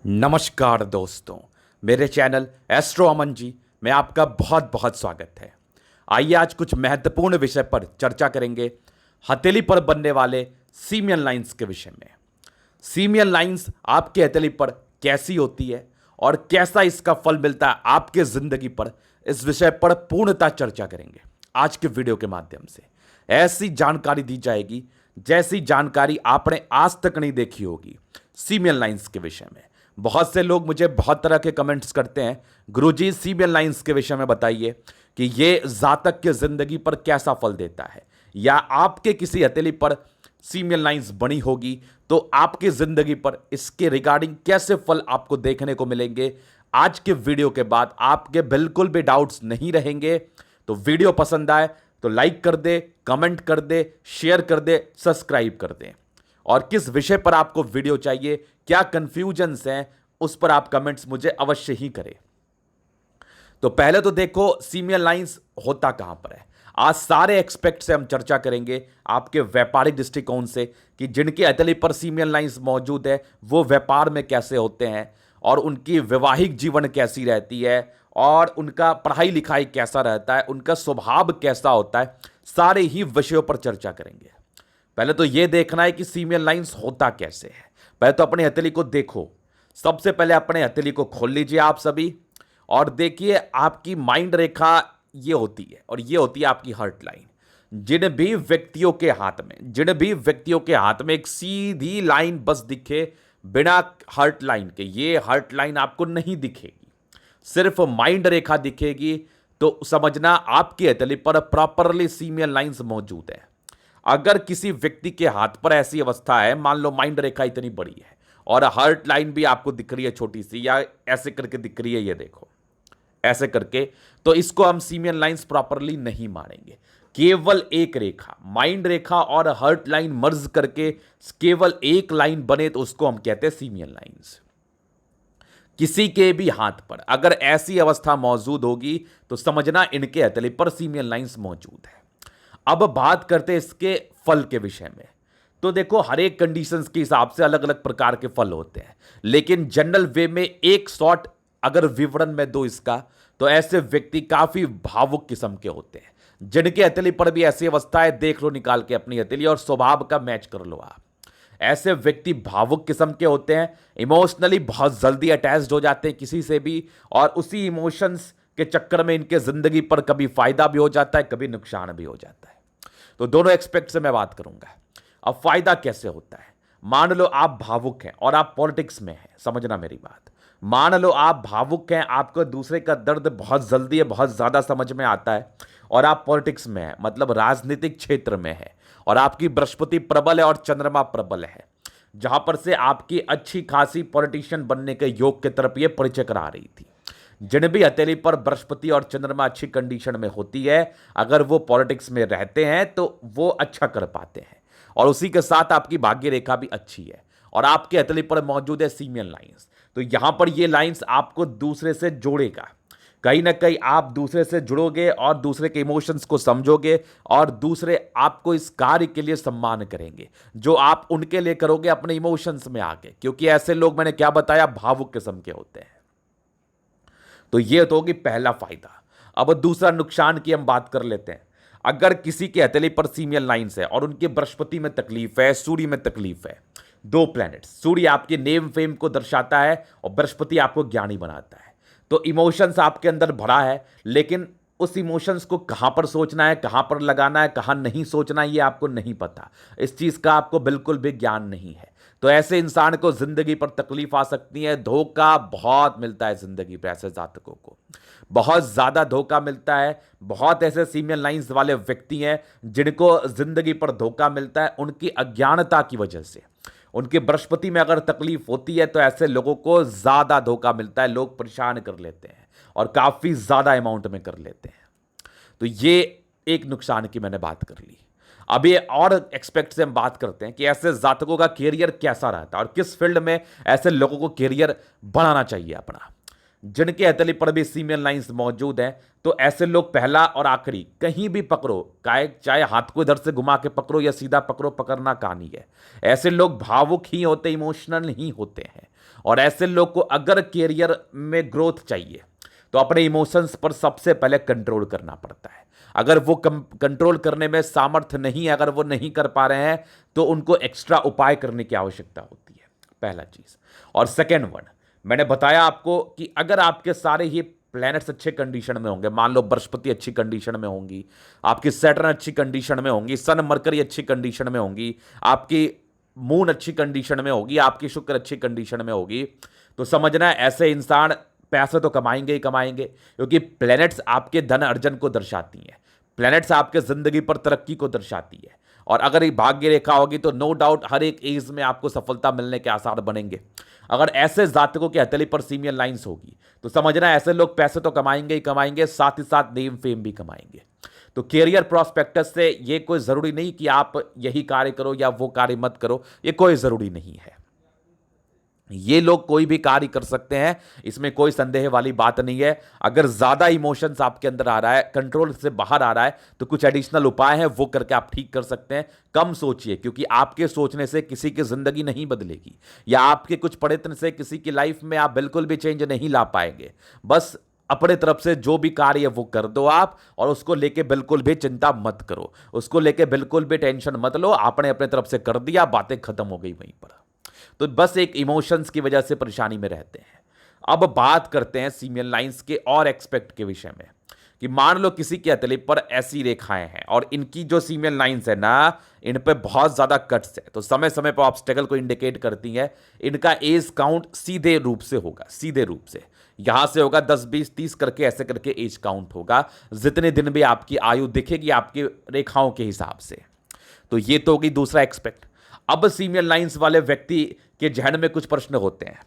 नमस्कार दोस्तों, मेरे चैनल एस्ट्रो अमन जी में आपका बहुत बहुत स्वागत है। आइए आज कुछ महत्वपूर्ण विषय पर चर्चा करेंगे। हथेली पर बनने वाले सीमियन लाइंस के विषय में। सीमियन लाइंस आपके हथेली पर कैसी होती है और कैसा इसका फल मिलता है आपके जिंदगी पर, इस विषय पर पूर्णतः चर्चा करेंगे आज के वीडियो के माध्यम से। ऐसी जानकारी दी जाएगी जैसी जानकारी आपने आज तक नहीं देखी होगी सीमियन लाइंस के विषय में। बहुत से लोग मुझे बहुत तरह के कमेंट्स करते हैं, गुरुजी सीमियन लाइंस के विषय में बताइए कि ये जातक के जिंदगी पर कैसा फल देता है, या आपके किसी हथेली पर सीमियन लाइंस बनी होगी तो आपकी जिंदगी पर इसके रिगार्डिंग कैसे फल आपको देखने को मिलेंगे। आज के वीडियो के बाद आपके बिल्कुल भी डाउट्स नहीं रहेंगे। तो वीडियो पसंद आए तो लाइक कर दे, कमेंट कर दे, शेयर कर दे, सब्सक्राइब कर दे। और किस विषय पर आपको वीडियो चाहिए, क्या कंफ्यूजन्स हैं, उस पर आप कमेंट्स मुझे अवश्य ही करें। तो पहले तो देखो सीमियन लाइंस होता कहां पर है। आज सारे एक्सपेक्ट से हम चर्चा करेंगे आपके व्यापारिक दृष्टिकोण से कि जिनके हथेली पर सीमियन लाइंस मौजूद है वो व्यापार में कैसे होते हैं और उनकी वैवाहिक जीवन कैसी रहती है और उनका पढ़ाई लिखाई कैसा रहता है, उनका स्वभाव कैसा होता है। सारे ही विषयों पर चर्चा करेंगे। पहले तो यह देखना है कि सीमियन लाइंस होता कैसे है। पहले तो अपनी हथेली को देखो। सबसे पहले अपने हथेली को खोल लीजिए आप सभी और देखिए आपकी माइंड रेखा ये होती है और ये होती है आपकी हार्ट लाइन। जिन भी व्यक्तियों के हाथ में एक सीधी लाइन बस दिखे बिना हार्ट लाइन के, ये हार्ट लाइन आपको नहीं दिखेगी, सिर्फ माइंड रेखा दिखेगी, तो समझना आपकी हथेली पर प्रॉपरली सीमियन लाइंस मौजूद है। अगर किसी व्यक्ति के हाथ पर ऐसी अवस्था है, मान लो माइंड रेखा इतनी बड़ी है और हार्ट लाइन भी आपको दिख रही है छोटी सी, या ऐसे करके दिख रही है, ये देखो ऐसे करके, तो इसको हम सीमियन लाइंस प्रॉपरली नहीं मानेंगे। केवल एक रेखा, माइंड रेखा और हार्ट लाइन मर्ज करके केवल एक लाइन बने तो उसको हम कहते हैं सीमियन लाइंस। किसी के भी हाथ पर अगर ऐसी अवस्था मौजूद होगी तो समझना इनके हथेली पर सीमियन लाइंस मौजूद है। अब बात करते हैं इसके फल के विषय में। तो देखो हर एक कंडीशंस के हिसाब से अलग अलग प्रकार के फल होते हैं, लेकिन जनरल वे में एक शॉर्ट अगर विवरण में दो इसका, तो ऐसे व्यक्ति काफी भावुक किस्म के होते हैं। जिनके हथेली पर भी ऐसी अवस्था है, देख लो निकाल के अपनी हथेली और स्वभाव का मैच कर लो आप। ऐसे व्यक्ति भावुक किस्म के होते हैं, इमोशनली बहुत जल्दी अटैच्ड हो जाते हैं किसी से भी, और उसी इमोशंस के चक्कर में इनके जिंदगी पर कभी फायदा भी हो जाता है, कभी नुकसान भी हो जाता है। तो दोनों एक्सपेक्ट से मैं बात करूंगा। अब फायदा कैसे होता है। मान लो आप भावुक हैं और आप पॉलिटिक्स में हैं, समझना मेरी बात। मान लो आप भावुक हैं, आपको दूसरे का दर्द बहुत जल्दी है, बहुत ज्यादा समझ में आता है, और आप पॉलिटिक्स में हैं, मतलब राजनीतिक क्षेत्र में है, और आपकी बृहस्पति प्रबल है और चंद्रमा प्रबल है, जहां पर से आपकी अच्छी खासी पॉलिटिशियन बनने के योग की तरफ ये परिचय करा रही थी। जिन भी हथेली पर बृहस्पति और चंद्रमा अच्छी कंडीशन में होती है, अगर वो पॉलिटिक्स में रहते हैं तो वो अच्छा कर पाते हैं, और उसी के साथ आपकी भाग्य रेखा भी अच्छी है और आपके हथेली पर मौजूद है सीमियन लाइंस। तो यहां पर ये लाइंस आपको दूसरे से जोड़ेगा। कहीं ना कहीं आप दूसरे से जुड़ोगे और दूसरे के इमोशंस को समझोगे, और दूसरे आपको इस कार्य के लिए सम्मान करेंगे जो आप उनके लिए करोगे अपने इमोशंस में आके, क्योंकि ऐसे लोग, मैंने क्या बताया, भावुक किस्म के होते हैं। तो यह तो होगी पहला फायदा। अब दूसरा नुकसान की हम बात कर लेते हैं। अगर किसी के हथेली पर सीमियन लाइंस है और उनके बृहस्पति में तकलीफ है, सूर्य में तकलीफ है, दो प्लैनेट, सूर्य आपके नेम फेम को दर्शाता है और बृहस्पति आपको ज्ञानी बनाता है, तो इमोशंस आपके अंदर भरा है, लेकिन उस इमोशंस को कहां पर सोचना है, कहां पर लगाना है, कहां नहीं सोचना है, ये आपको नहीं पता। इस चीज का आपको बिल्कुल भी ज्ञान नहीं है। तो ऐसे इंसान को जिंदगी पर तकलीफ आ सकती है। धोखा बहुत मिलता है जिंदगी पर, ऐसे जातकों को बहुत ज्यादा धोखा मिलता है। बहुत ऐसे सीमियन लाइंस वाले व्यक्ति हैं जिनको जिंदगी पर धोखा मिलता है उनकी अज्ञानता की वजह से। उनके बृहस्पति में अगर तकलीफ होती है तो ऐसे लोगों को ज्यादा धोखा मिलता है, लोग परेशान कर लेते हैं और काफी ज्यादा अमाउंट में कर लेते हैं। तो ये एक नुकसान की मैंने बात कर ली। अब ये और एक्सपेक्ट से हम बात करते हैं कि ऐसे जातकों का कैरियर कैसा रहता है और किस फील्ड में ऐसे लोगों को कैरियर बनाना चाहिए अपना। जिनके हथेली पर भी सीमियन लाइंस मौजूद हैं, तो ऐसे लोग पहला और आखिरी कहीं भी पकड़ो, चाहे हाथ को इधर से घुमा के पकड़ो या सीधा पकड़ो, पकड़ना कहानी है। ऐसे लोग भावुक ही होते, इमोशनल ही होते हैं। और ऐसे लोग को अगर कैरियर में ग्रोथ चाहिए तो अपने इमोशंस पर सबसे पहले कंट्रोल करना पड़ता है। अगर वो कंट्रोल करने में सामर्थ्य नहीं है, अगर वो नहीं कर पा रहे हैं, तो उनको एक्स्ट्रा उपाय करने की आवश्यकता होती है, पहला चीज। और सेकेंड वन, मैंने बताया आपको कि अगर आपके सारे ही प्लैनेट्स अच्छे कंडीशन में होंगे, मान लो बृहस्पति अच्छी कंडीशन में होंगी, आपकी सैटर्न अच्छी कंडीशन में होंगी, सन मरकरी अच्छी कंडीशन में होंगी, आपकी मून अच्छी कंडीशन में होगी, आपकी शुक्र अच्छी कंडीशन में होगी, तो समझना ऐसे इंसान पैसे तो कमाएंगे ही कमाएंगे, क्योंकि प्लैनेट्स आपके धन अर्जन को दर्शाती हैं, प्लैनेट्स आपके जिंदगी पर तरक्की को दर्शाती है। और अगर ये भाग्य रेखा होगी तो नो डाउट हर एक एज में आपको सफलता मिलने के आसार बनेंगे। अगर ऐसे जातकों की हथेली पर सीमियन लाइंस होगी तो समझना ऐसे लोग पैसे तो कमाएंगे ही कमाएंगे, साथ ही साथ नेम फेम भी कमाएंगे। तो कैरियर प्रोस्पेक्टस से ये कोई जरूरी नहीं कि आप यही कार्य करो या वो कार्य मत करो, ये कोई जरूरी नहीं है। ये लोग कोई भी कार्य कर सकते हैं, इसमें कोई संदेह वाली बात नहीं है। अगर ज्यादा इमोशंस आपके अंदर आ रहा है, कंट्रोल से बाहर आ रहा है, तो कुछ एडिशनल उपाय हैं वो करके आप ठीक कर सकते हैं। कम सोचिए, क्योंकि आपके सोचने से किसी की जिंदगी नहीं बदलेगी, या आपके कुछ प्रयत्न से किसी की लाइफ में आप बिल्कुल भी चेंज नहीं ला पाएंगे। बस अपने तरफ से जो भी कार्य है वो कर दो आप, और उसको लेके बिल्कुल भी चिंता मत करो, उसको लेके बिल्कुल भी टेंशन मत लो। आपने अपने तरफ से कर दिया, बातें खत्म हो गई वहीं पर। तो बस एक इमोशंस की वजह से परेशानी में रहते हैं। अब बात करते हैं सीमियन लाइंस के और एक्सपेक्ट के विषय में, कि मान लो किसी की हथेली पर ऐसी रेखाएं हैं और इनकी जो सीमियन लाइंस है ना, इन पे बहुत ज्यादा कट्स है, तो समय समय पर ऑब्स्टेकल को इंडिकेट करती है। इनका एज काउंट सीधे रूप से होगा, सीधे रूप से यहां से होगा 10 20 30 करके, ऐसे करके एज काउंट होगा, जितने दिन भी आपकी आयु दिखेगी आपकी रेखाओं के हिसाब से। तो ये तो होगी दूसरा एक्सपेक्ट। अब सीमियन लाइंस वाले व्यक्ति के जहन में कुछ प्रश्न होते हैं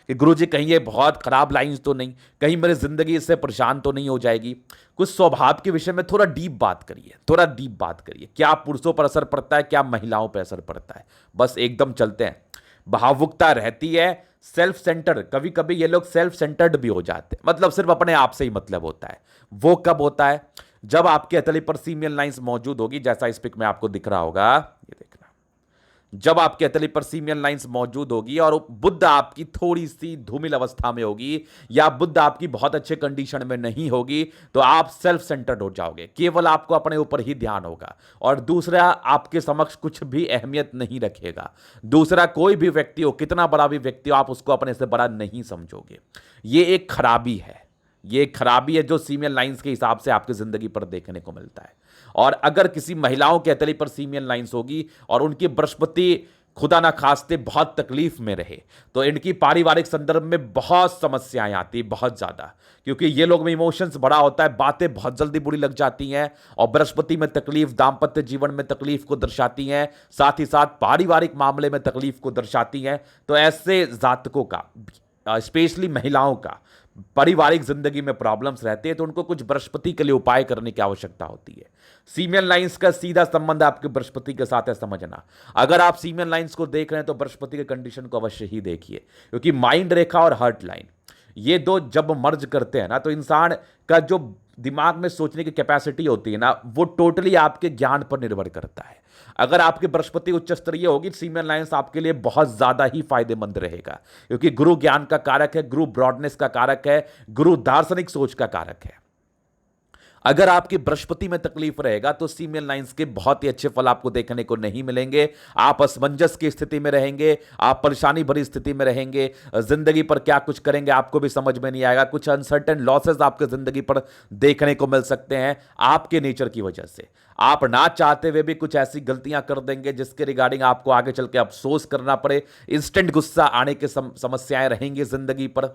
कि गुरुजी कहीं ये बहुत खराब लाइंस तो नहीं, कहीं मेरी जिंदगी इससे परेशान तो नहीं हो जाएगी। कुछ स्वभाव के विषय में थोड़ा डीप बात करिए, थोड़ा डीप बात करिए। क्या पुरुषों पर असर पड़ता है, क्या महिलाओं पर असर पड़ता है, बस एकदम चलते हैं। भावुकता रहती है, सेल्फ सेंटर्ड, कभी कभी ये लोग सेल्फ सेंटर्ड भी हो जाते हैं, मतलब सिर्फ अपने आप से ही मतलब होता है। वो कब होता है? जब आपके हथेली पर सीमियन लाइंस मौजूद होगी, जैसा इस पिक में आपको दिख रहा होगा, ये देखना, जब आपके हथेली पर सीमियन लाइंस मौजूद होगी और बुध आपकी थोड़ी सी धूमिल अवस्था में होगी, या बुध आपकी बहुत अच्छे कंडीशन में नहीं होगी, तो आप सेल्फ सेंटर्ड हो जाओगे, केवल आपको अपने ऊपर ही ध्यान होगा, और दूसरा आपके समक्ष कुछ भी अहमियत नहीं रखेगा। दूसरा कोई भी व्यक्ति हो, कितना बड़ा भी व्यक्ति हो, आप उसको अपने से बड़ा नहीं समझोगे। ये एक खराबी है, ये एक खराबी है जो सीमियन लाइंस के हिसाब से आपकी जिंदगी पर देखने को मिलता है। और अगर किसी महिलाओं के हथेली पर सीमियन लाइंस होगी और उनकी बृहस्पति खुदा ना खास्ते बहुत तकलीफ में रहे, तो इनकी पारिवारिक संदर्भ में बहुत समस्याएं आती हैं, बहुत ज्यादा, क्योंकि ये लोग में इमोशंस बड़ा होता है, बातें बहुत जल्दी बुरी लग जाती हैं, और बृहस्पति में तकलीफ दाम्पत्य जीवन में तकलीफ को दर्शाती हैं, साथ ही साथ पारिवारिक मामले में तकलीफ को दर्शाती हैं। तो ऐसे जातकों का, स्पेशली महिलाओं का, पारिवारिक जिंदगी में प्रॉब्लम्स रहते हैं, तो उनको कुछ बृहस्पति के लिए उपाय करने की आवश्यकता होती है। सीमियन लाइंस का सीधा संबंध आपके बृहस्पति के साथ है, समझना। अगर आप सीमियन लाइंस को देख रहे हैं तो बृहस्पति के कंडीशन को अवश्य ही देखिए, क्योंकि माइंड रेखा और हार्ट लाइन, ये दो जब मर्ज करते हैं ना, तो इंसान का जो दिमाग में सोचने की कैपेसिटी होती है ना, वो टोटली आपके ज्ञान पर निर्भर करता है। अगर आपकी बृहस्पति उच्च स्तरीय होगी, सीमियन लाइंस आपके लिए बहुत ज्यादा ही फायदेमंद रहेगा, क्योंकि गुरु ज्ञान का कारक है, गुरु ब्रॉडनेस का कारक है, गुरु दार्शनिक सोच का कारक है। अगर आपकी बृहस्पति में तकलीफ रहेगा तो सीमियन लाइंस के बहुत ही अच्छे फल आपको देखने को नहीं मिलेंगे। आप असमंजस की स्थिति में रहेंगे, आप परेशानी भरी स्थिति में रहेंगे, जिंदगी पर क्या कुछ करेंगे आपको भी समझ में नहीं आएगा। कुछ अनसर्टेन लॉसेस आपके जिंदगी पर देखने को मिल सकते हैं आपके नेचर की वजह से। आप ना चाहते हुए भी कुछ ऐसी गलतियां कर देंगे जिसके रिगार्डिंग आपको आगे चल के अफसोस करना पड़े, इंस्टेंट गुस्सा आने की समस्याएं रहेंगी जिंदगी पर।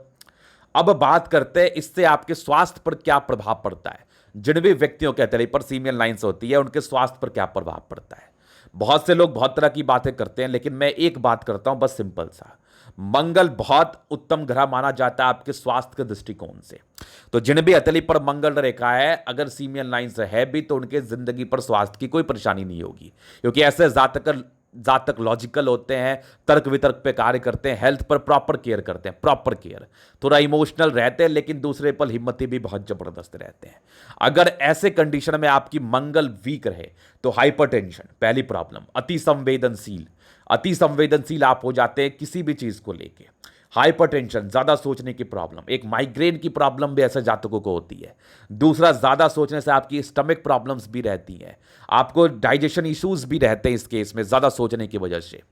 अब बात करते हैं इससे आपके स्वास्थ्य पर क्या प्रभाव पड़ता है। जिन भी व्यक्तियों के हथेली पर सीमियन लाइंस होती है उनके स्वास्थ्य पर क्या प्रभाव पड़ता है। बहुत से लोग बहुत तरह की बातें करते हैं, लेकिन मैं एक बात करता हूं बस सिंपल सा, मंगल बहुत उत्तम ग्रह माना जाता है आपके स्वास्थ्य के दृष्टिकोण से। तो जिन भी हथेली पर मंगल रेखा है, अगर सीमियन लाइंस है भी, तो उनके जिंदगी पर स्वास्थ्य की कोई परेशानी नहीं होगी, क्योंकि ऐसे जातक लॉजिकल होते हैं, तर्क वितर्क पे कार्य करते हैं, हेल्थ पर प्रॉपर केयर करते हैं, प्रॉपर केयर। थोड़ा इमोशनल रहते हैं, लेकिन दूसरे पल हिम्मती भी बहुत जबरदस्त रहते हैं। अगर ऐसे कंडीशन में आपकी मंगल वीक रहे तो हाइपरटेंशन पहली प्रॉब्लम, अति संवेदनशील आप हो जाते हैं किसी भी चीज को लेके। हाइपरटेंशन, ज़्यादा सोचने की प्रॉब्लम, एक माइग्रेन की प्रॉब्लम भी ऐसे जातकों को होती है। दूसरा, ज़्यादा सोचने से आपकी स्टमक प्रॉब्लम्स भी रहती हैं, आपको डाइजेशन इश्यूज भी रहते हैं इस केस में ज़्यादा सोचने की वजह से।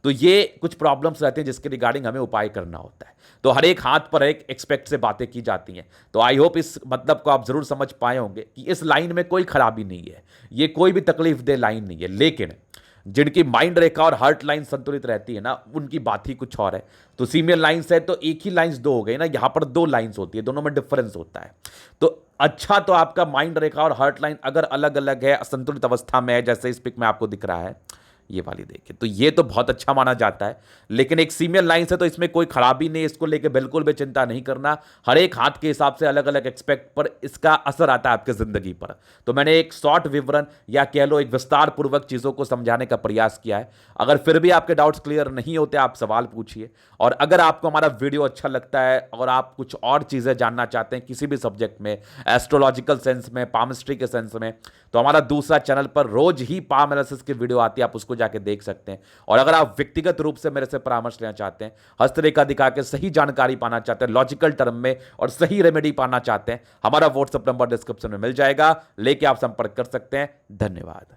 तो ये कुछ प्रॉब्लम्स रहते हैं जिसके रिगार्डिंग हमें उपाय करना होता है। तो हर एक हाथ पर एक एक्सपेक्ट से बातें की जाती हैं। तो आई होप इस मतलब को आप ज़रूर समझ पाए होंगे कि इस लाइन में कोई खराबी नहीं है, ये कोई भी तकलीफ दे लाइन नहीं है। लेकिन जिनकी माइंड रेखा और हार्ट लाइन संतुलित रहती है ना, उनकी बात ही कुछ और है। तो सीमियर लाइंस है तो एक ही लाइंस दो हो गई ना, यहां पर दो लाइंस होती है, दोनों में डिफरेंस होता है। तो अच्छा, तो आपका माइंड रेखा और हार्ट लाइन अगर अलग अलग है, असंतुलित अवस्था में है, जैसे इस पिक में आपको दिख रहा है, ये वाली देखिए, तो ये तो बहुत अच्छा माना जाता है। लेकिन एक सीमियर लाइन से तो इसमें कोई खराबी नहीं, इसको लेके बिल्कुल भी चिंता नहीं करना। हर एक हाथ के हिसाब से अलग अलग एक्सपेक्ट पर इसका असर आता है आपकी जिंदगी पर। तो मैंने एक शॉर्ट विवरण या कह लो एक विस्तार पूर्वक चीजों को समझाने का प्रयास किया है। अगर फिर भी आपके डाउट्स क्लियर नहीं होते, आप सवाल पूछिए। और अगर आपको हमारा वीडियो अच्छा लगता है और आप कुछ और चीजें जानना चाहते हैं किसी भी सब्जेक्ट में, एस्ट्रोलॉजिकल सेंस में, पामिस्ट्री के सेंस में, तो हमारा दूसरा चैनल पर रोज ही पाम एनालिसिस की वीडियो आती है, आप उसको जाके देख सकते हैं। और अगर आप व्यक्तिगत रूप से मेरे से परामर्श लेना चाहते हैं, हस्तरेखा दिखा के सही जानकारी पाना चाहते हैं लॉजिकल टर्म में और सही रेमेडी पाना चाहते हैं, हमारा व्हाट्सएप नंबर डिस्क्रिप्शन में मिल जाएगा, लेके आप संपर्क कर सकते हैं। धन्यवाद।